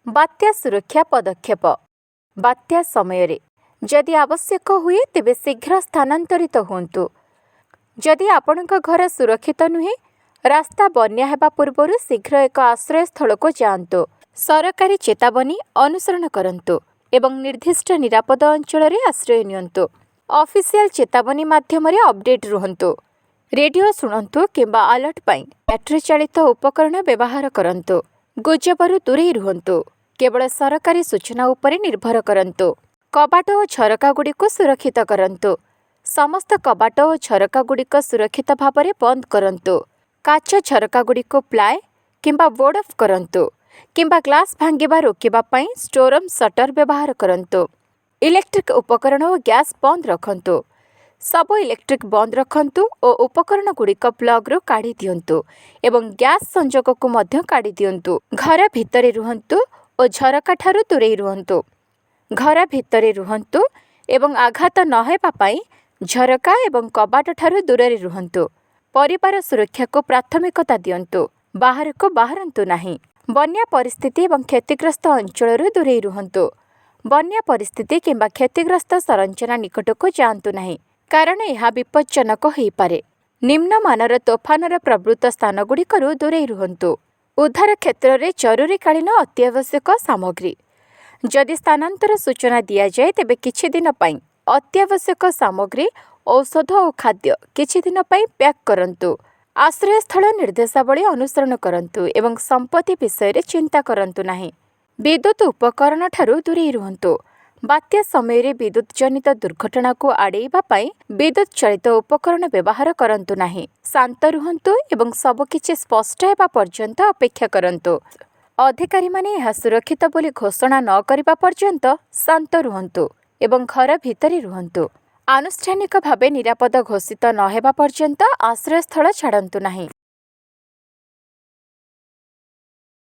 बात्या सुरक्षा पदक्षेप। बात्या समय जदि आवश्यक हुए तेबे शीघ्र स्थानांतरित होंतु। जदि आपणक घर सुरक्षित नुहे रास्ता बन्या हेबा पूर्व शीघ्र एक आश्रय स्थल को जातु। सरकारी चेतावनी अनुसरण करंतु एवं निर्दिष्ट निरापद अंचल रे आश्रय नियंतु। ऑफिशियल चेतावनी माध्यम अपडेट रुहंतु। रेडियो शुणंतु किंबा अलर्ट पाई बैटरी चालित उपकरण व्यवहार करंतु। गुजबरु दूरे रुहंतु। केवल सरकारी सूचना उपरे निर्भर करंतु। कबाट और झरका गुड़िक सुरक्षित करंतु। समस्त कबाट और झरका गुड़िक सुरक्षित भाव में बंद करंतु। काच झरका गुड़िक प्लाय किंबा बोर्ड ऑफ करंतु किंबा ग्लास भांगिबा रोकिबा पई स्टोरम शटर व्यवहार करंतु। इलेक्ट्रिक उपकरण और गैस बंद रखंतु। सब इलेक्ट्रिक बंद रखंतु और उपकरण गुड़िक प्लग रू काढ़ी दियंतु एवं गैस संजोग को मध्य काढ़ी दियंतु। घर भितरे रुहंतु और झरका ठारू दूरे रुहंतु। घर भितरे रुहंतु एवं आघात न हेबा पई झरका एवं कबाट ठारू दूरे रुहंतु। परिवार सुरक्षा को प्राथमिकता दियंतु। बाहर को बाहरंतु नाही। बन्या परिस्थिति एवं क्षतिग्रस्त अंचल दूरे रुहंतु। बन्या परिस्थिति किंबा क्षतिग्रस्त संरचना निकट को जातु नाही कारण यह विपज्जनक हो पारे। निम्नमानर तोफानर प्रवृत्त स्थान गुड़िकरू दूरे रुहंतु। उद्धार क्षेत्र में जरूरीकालीन अत्यावश्यक सामग्री जदि स्थानांतर सूचना दि जाए तेबे किछि दिन पई अत्यावश्यक सामग्री औषध और खाद्य किछि दिन पई पैक करंतु। आश्रयस्थल निर्देशावली अनुसरण करंतु एवं संपत्ति विषय रे चिंता करंतु नाही। विद्युत उपकरण ठारू दूरे रुहंतु। बात्या समय विद्युत जनित दुर्घटना को आड़ेबा पई विद्युत चालित उपकरण व्यवहार करंतु नाही। शांत रुहंतु एवं सबकिछि स्पष्ट हेबा पर्यंत अपेक्षा करंतु। अधिकारी माने यह सुरक्षित बोली घोषणा न करिबा पर्यंत शांत रुहंतु एवं घर भितरे रुहंतु। आनुष्ठानिक भावे निरापद घोषित न हेबा पर्यंत आश्रयस्थल छाड़ंतु नाही।